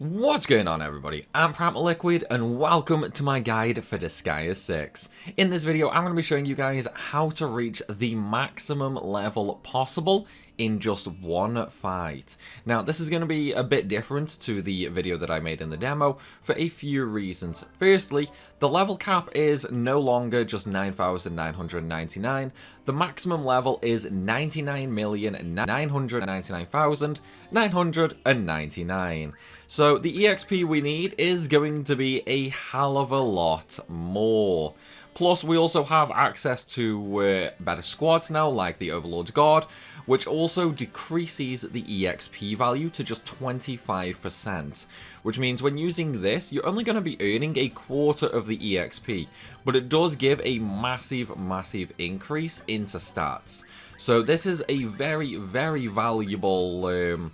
What's going on, everybody? I'm Primalliquid and welcome to my guide for Disgaea 6. In this video I'm going to be showing you guys how to reach the maximum level possible in just one fight. Now this is going to be a bit different to the video that I made in the demo for a few reasons. Firstly, the level cap is no longer just 9,999, the maximum level is 99,999,999. So the EXP we need is going to be a hell of a lot more. Plus we also have access to better squads now, like the Overlord Guard, which also decreases the EXP value to just 25%, which means when using this, you're only going to be earning a quarter of the EXP, but it does give a massive increase into stats. So this is a very valuable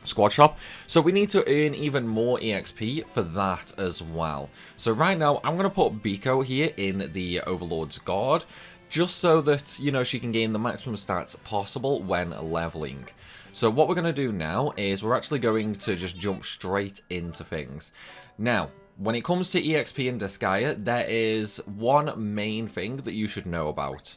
squad shop, so we need to earn even more EXP for that as well. So right now I'm going to put Biko here in the Overlord's Guard, just so that, you know, she can gain the maximum stats possible when leveling. So what we're going to do now is we're actually going to just jump straight into things. Now, when it comes to EXP in Disgaea, there is one main thing that you should know about.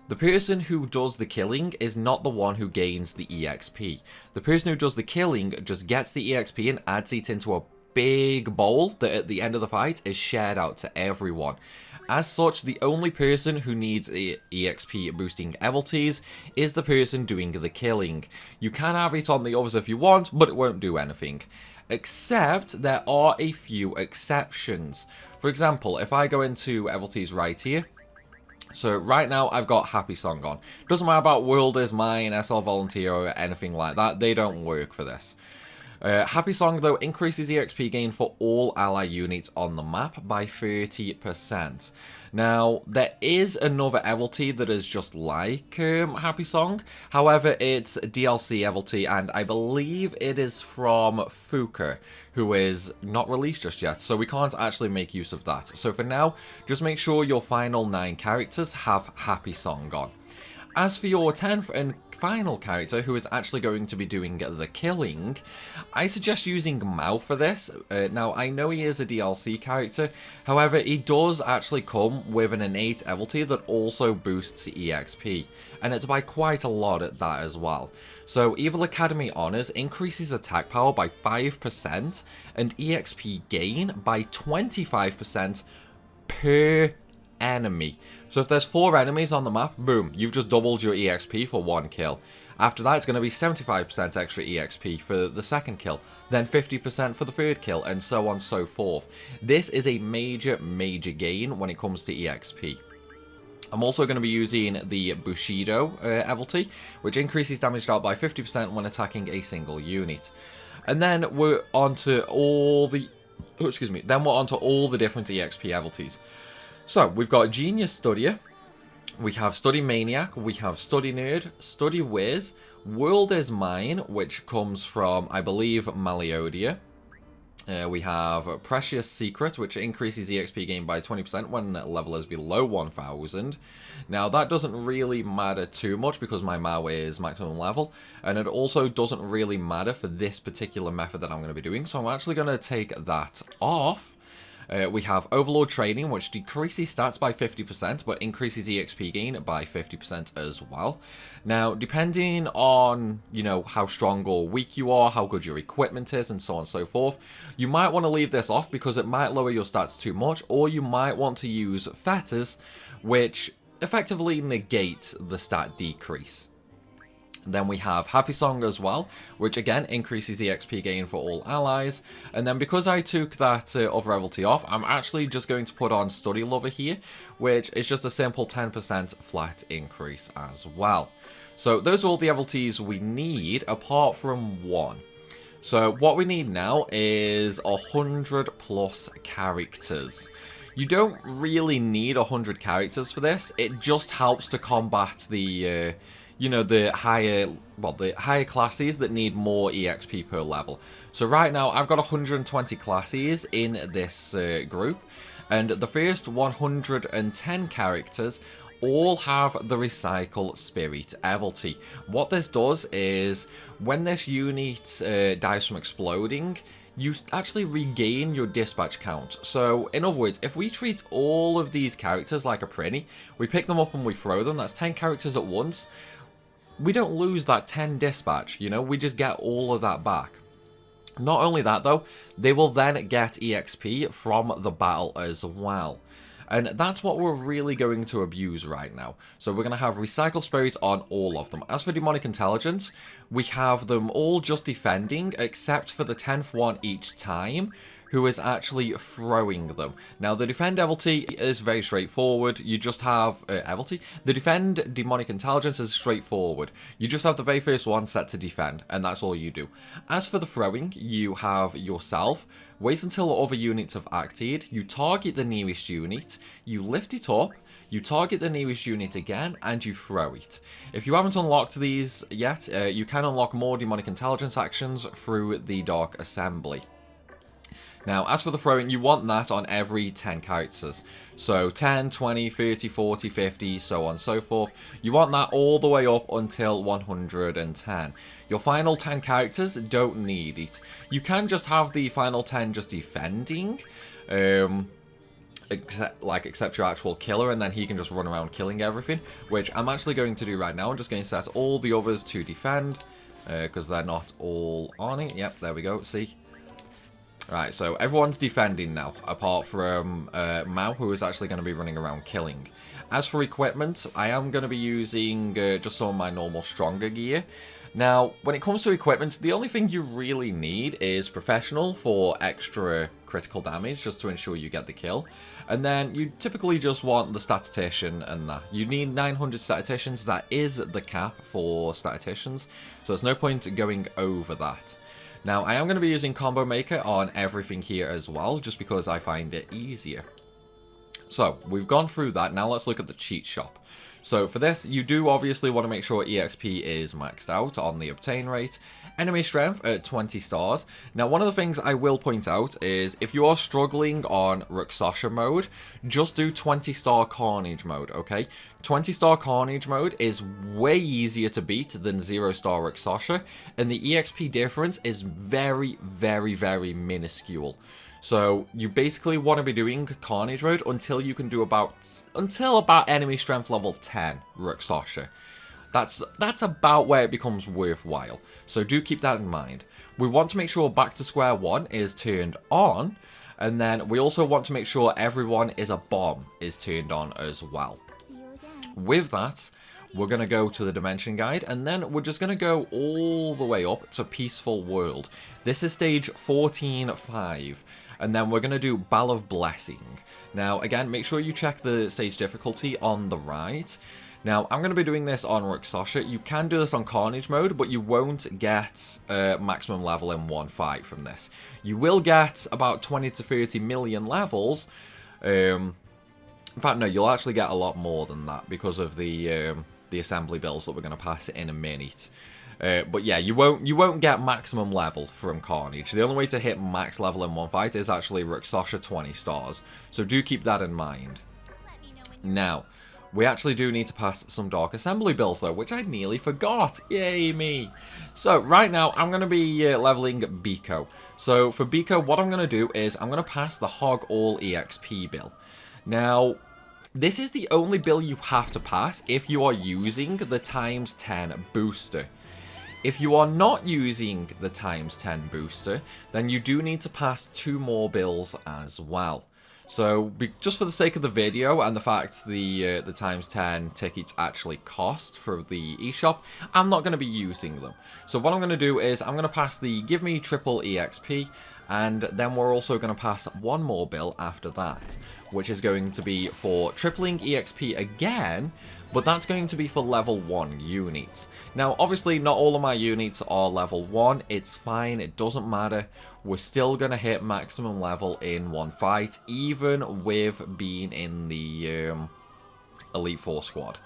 The person who does the killing is not the one who gains the EXP. The person who does the killing just gets the EXP and adds it into a big bowl that at the end of the fight is shared out to everyone. As such, the only person who needs EXP boosting abilities is the person doing the killing. You can have it on the others if you want, but it won't do anything. Except there are a few exceptions. For example, if I go into abilities right here, so right now I've got Happy Song on. Doesn't matter about World Is Mine, SL Volunteer or anything like that, they don't work for this. Happy Song though increases EXP gain for all ally units on the map by 30%. Now there is another ability that is just like Happy Song, however it's DLC ability and I believe it is from Fuka, who is not released just yet, so we can't actually make use of that. So for now, just make sure your final 9 characters have Happy Song on. As for your 10th and final character, who is actually going to be doing the killing, I suggest using Mao for this. Now, I know he is a DLC character, however, he does actually come with an innate ability that also boosts EXP, and it's by quite a lot at that as well. So, Evil Academy Honors increases attack power by 5% and EXP gain by 25% per enemy. So if there's 4 enemies on the map, boom, you've just doubled your EXP for 1 kill. After that, it's going to be 75% extra EXP for the 2nd kill, then 50% for the 3rd kill, and so on and so forth. This is a major gain when it comes to EXP. I'm also going to be using the Bushido ability, which increases damage dealt by 50% when attacking a single unit. And then we're on to all the different EXP abilities. So, we've got Genius Studier, we have Study Maniac, we have Study Nerd, Study Wiz, World Is Mine, which comes from, I believe, Maliodia. We have Precious Secret, which increases EXP gain by 20% when level is below 1000. Now, that doesn't really matter too much because my Mao is maximum level, and it also doesn't really matter for this particular method that I'm going to be doing, so I'm actually going to take that off. We have Overlord Training, which decreases stats by 50%, but increases EXP gain by 50% as well. Now, depending on, you know, how strong or weak you are, how good your equipment is, and so on and so forth, you might want to leave this off because it might lower your stats too much, or you might want to use Fetters, which effectively negate the stat decrease. Then we have Happy Song as well, which again increases the EXP gain for all allies. And then because I took that other ability off, I'm actually just going to put on Study Lover here, which is just a simple 10% flat increase as well. So those are all the abilities we need, apart from one. So what we need now is 100 plus characters. You don't really need 100 characters for this, it just helps to combat the you know, the higher classes that need more EXP per level. So right now, I've got 120 classes in this group, and the first 110 characters all have the Recycle Spirit ability. What this does is, when this unit dies from exploding, you actually regain your dispatch count. So, in other words, if we treat all of these characters like a Prinny, we pick them up and we throw them, that's 10 characters at once, we don't lose that 10 dispatch, you know, we just get all of that back. Not only that though, they will then get EXP from the battle as well. And that's what we're really going to abuse right now. So we're going to have Recycle Spirit on all of them. As for Demonic Intelligence, we have them all just defending, except for the 10th one each time, who is actually throwing them. Now, the Defend ability is very straightforward. You just have... ability? The Defend Demonic Intelligence is straightforward. You just have the very first one set to defend, and that's all you do. As for the throwing, you have yourself. Wait until other units have acted. You target the nearest unit. You lift it up. You target the nearest unit again, and you throw it. If you haven't unlocked these yet, you can unlock more Demonic Intelligence actions through the Dark Assembly. Now, as for the throwing, you want that on every 10 characters. So 10, 20, 30, 40, 50, so on and so forth. You want that all the way up until 110. Your final 10 characters don't need it. You can just have the final 10 just defending, except your actual killer, and then he can just run around killing everything, which I'm actually going to do right now. I'm just going to set all the others to defend, because they're not all on it. Yep, there we go, see? Right, so everyone's defending now, apart from Mao, who is actually going to be running around killing. As for equipment, I am going to be using just some of my normal stronger gear. Now, when it comes to equipment, the only thing you really need is Professional for extra critical damage, just to ensure you get the kill. And then you typically just want the Statistician and that. You need 900 Statisticians, that is the cap for Statisticians, so there's no point going over that. Now, I am going to be using Combo Maker on everything here as well, just because I find it easier. So, we've gone through that. Now let's look at the cheat shop. So for this, you do obviously want to make sure EXP is maxed out on the obtain rate. Enemy strength at 20 stars. Now, one of the things I will point out is if you are struggling on Rakshasa mode, just do 20-star Carnage mode, okay? 20-star Carnage mode is way easier to beat than 0-star Rakshasa, and the EXP difference is very, very, very minuscule. So you basically want to be doing Carnage mode until you can do about enemy strength level 10 Rakshasa. That's about where it becomes worthwhile. So do keep that in mind. We want to make sure back to square one is turned on, and then we also want to make sure everyone is a bomb is turned on as well. With that, we're going to go to the Dimension Guide, and then we're just going to go all the way up to Peaceful World. This is stage 14.5. And then we're going to do Ball of Blessing. Now, again, make sure you check the stage difficulty on the right. Now, I'm going to be doing this on Rakshasa. You can do this on Carnage mode, but you won't get maximum level in one fight from this. You will get about 20 to 30 million levels. In fact, no, you'll actually get a lot more than that because of the assembly builds that we're going to pass in a minute. But yeah, you won't get maximum level from Carnage. The only way to hit max level in one fight is actually Rakshasa 20 stars. So do keep that in mind. Now, we actually do need to pass some Dark Assembly builds though, which I nearly forgot. Yay me! So right now, I'm going to be leveling Biko. So for Biko, what I'm going to do is I'm going to pass the Hog All EXP bill. Now, this is the only bill you have to pass if you are using the ×10 booster. If you are not using the ×10 booster, then you do need to pass 2 more bills as well. So, just for the sake of the video and the fact the ×10 tickets actually cost for the eShop, I'm not going to be using them. So what I'm going to do is I'm going to pass the Give Me Triple EXP, and then we're also going to pass 1 more bill after that, which is going to be for tripling EXP again, but that's going to be for level 1 units. Now, obviously, not all of my units are level 1. It's fine. It doesn't matter. We're still going to hit maximum level in one fight, even with being in the Elite 4 squad.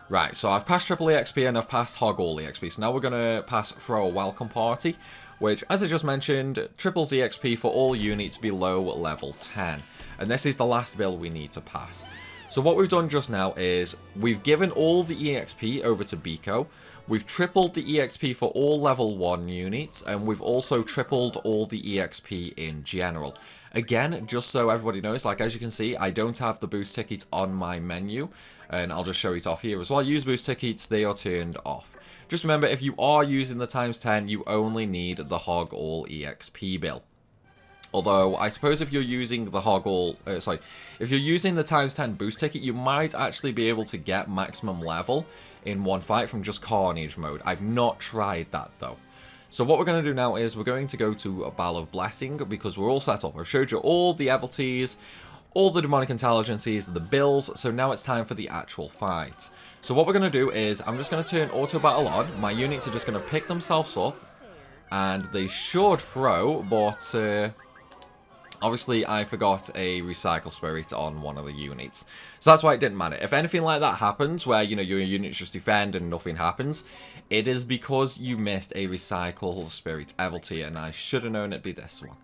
Right, so I've passed triple EXP and I've passed Hog All EXP. So now we're going to pass Throw a Welcome Party, which, as I just mentioned, triples EXP for all units below level 10. And this is the last bill we need to pass. So what we've done just now is we've given all the EXP over to Biko. We've tripled the EXP for all level 1 units, and we've also tripled all the EXP in general. Again, just so everybody knows, like as you can see, I don't have the boost tickets on my menu, and I'll just show it off here as well. Use boost tickets, they are turned off. Just remember, if you are using the ×10, you only need the Hog All EXP bill. Although, I suppose if you're using the if you're using the ×10 boost ticket, you might actually be able to get maximum level in one fight from just Carnage mode. I've not tried that, though. So what we're going to do now is we're going to go to a Ball of Blessing, because we're all set up. I've showed you all the abilities, all the demonic intelligences, the bills, so now it's time for the actual fight. So what we're going to do is, I'm just going to turn auto battle on. My units are just going to pick themselves up, and they should throw, but obviously, I forgot a Recycle Spirit on one of the units. So that's why it didn't matter. If anything like that happens, where, you know, your units just defend and nothing happens, it is because you missed a Recycle Spirit ability, and I should have known it'd be this one.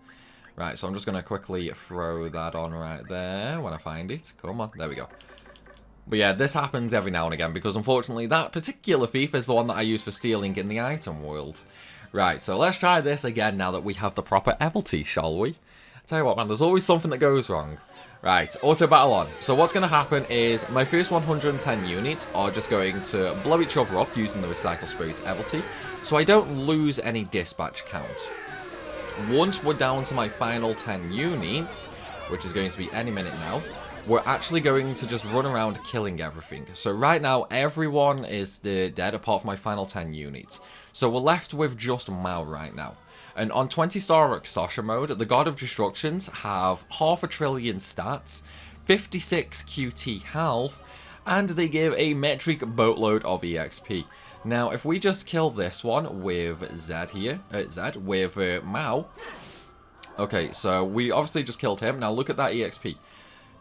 Right, so I'm just going to quickly throw that on right there when I find it. Come on, there we go. But yeah, this happens every now and again, because unfortunately, that particular thief is the one that I use for stealing in the item world. Right, so let's try this again now that we have the proper ability, shall we? Tell you what, man, there's always something that goes wrong. Right, auto battle on. So what's going to happen is my first 110 units are just going to blow each other up using the Recycle Spirit ability, so I don't lose any dispatch count. Once we're down to my final 10 units, which is going to be any minute now, we're actually going to just run around killing everything. So right now, everyone is dead apart from my final 10 units. So we're left with just Mao right now. And on 20-star Exosha mode, the God of Destructions have 500 billion stats, 56 QT health, and they give a metric boatload of EXP. Now, if we just kill this one with Zed here, with Mao. Okay, so we obviously just killed him. Now look at that EXP.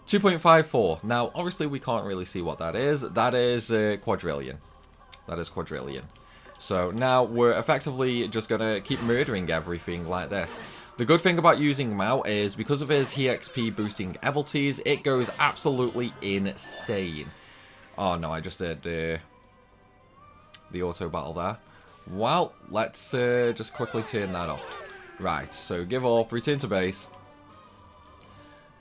2.54. Now, obviously we can't really see what that is. That is quadrillion. That is quadrillion. So now we're effectively just going to keep murdering everything like this. The good thing about using Mao is because of his EXP boosting abilities, it goes absolutely insane. Oh no, I just did the auto battle there. Well, let's just quickly turn that off. Right, so give up, return to base.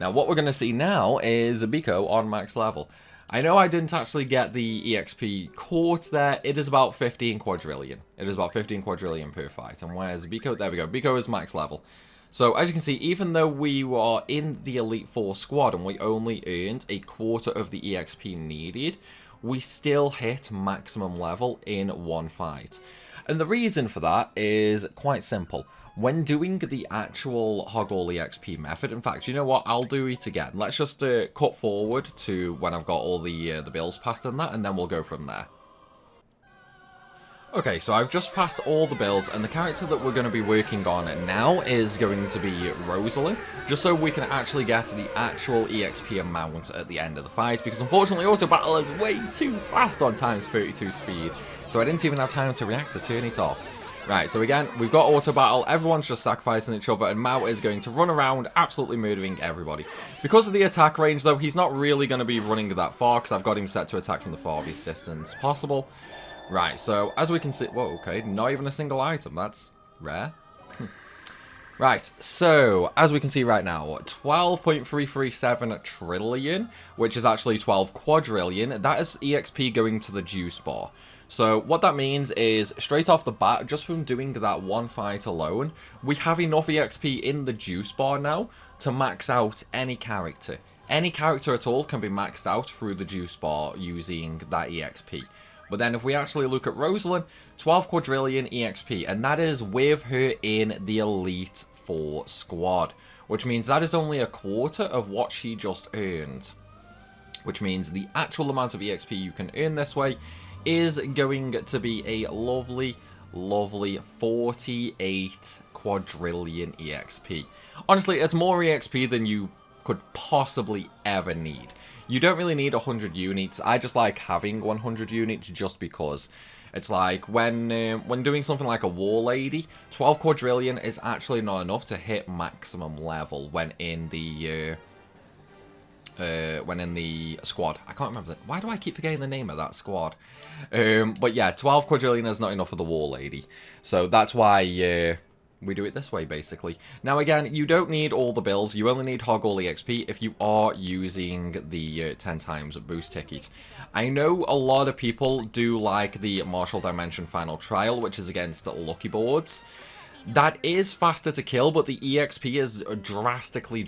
Now what we're going to see now is Biko on max level. I know I didn't actually get the EXP court there. It is about 15 quadrillion. It is about 15 quadrillion per fight. And where's Biko? There we go. Biko is max level. So as you can see, even though we were in the Elite 4 squad and we only earned a quarter of the EXP needed, we still hit maximum level in one fight. And the reason for that is quite simple. When doing the actual Hog All EXP method, in fact, you know what, I'll do it again. Let's just cut forward to when I've got all the bills passed in that, and then we'll go from there. Okay, so I've just passed all the builds, and the character that we're going to be working on now is going to be Rosalind, just so we can actually get the actual EXP amount at the end of the fight, because unfortunately auto battle is way too fast on ×32 speed, so I didn't even have time to react to turn it off. Right, so again, we've got auto battle, everyone's just sacrificing each other, and Mao is going to run around absolutely murdering everybody. Because of the attack range, though, he's not really going to be running that far, because I've got him set to attack from the farthest distance possible. Right, so as we can see... Whoa, okay, not even a single item, that's rare. Right, so as we can see right now, 12.337 trillion, which is actually 12 quadrillion, that is EXP going to the juice bar. So what that means is, straight off the bat, just from doing that one fight alone, we have enough EXP in the juice bar now to max out any character. Any character at all can be maxed out through the juice bar using that EXP. But then if we actually look at Rosalind, 12 quadrillion EXP, and that is with her in the Elite 4 squad, which means that is only a quarter of what she just earned. Which means the actual amount of EXP you can earn this way is going to be a lovely, lovely 48 quadrillion EXP. Honestly, it's more EXP than you could possibly ever need. You don't really need 100 units. I just like having 100 units just because. It's like when doing something like a War Lady, 12 quadrillion is actually not enough to hit maximum level when in the when in the squad. I can't remember. Why do I keep forgetting the name of that squad? But yeah, 12 quadrillion is not enough for the war lady. So that's why we do it this way, basically. Now, again, you don't need all the bills. You only need hog all EXP if you are using the 10 times boost ticket. I know a lot of people do like the Martial Dimension Final Trial, which is against Lucky Boards. That is faster to kill, but the EXP is drastically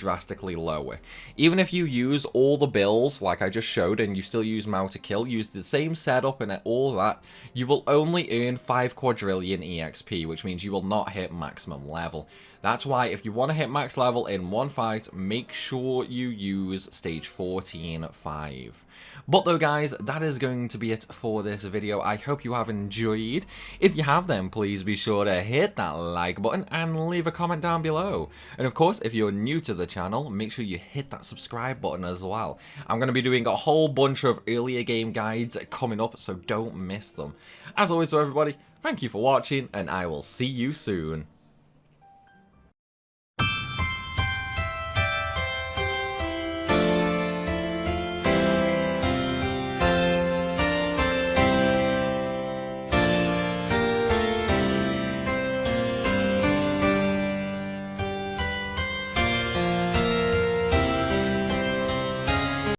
lower. Even if you use all the bills, like I just showed, and you still use Mao to kill, use the same setup and all that, you will only earn 5 quadrillion EXP, which means you will not hit maximum level. That's why if you want to hit max level in one fight, make sure you use stage 14-5. But though guys, that is going to be it for this video. I hope you have enjoyed. If you have then, please be sure to hit that like button and leave a comment down below. And of course, if you're new to the channel, make sure you hit that subscribe button as well. I'm going to be doing a whole bunch of earlier game guides coming up, so don't miss them. As always, so everybody, thank you for watching, and I will see you soon.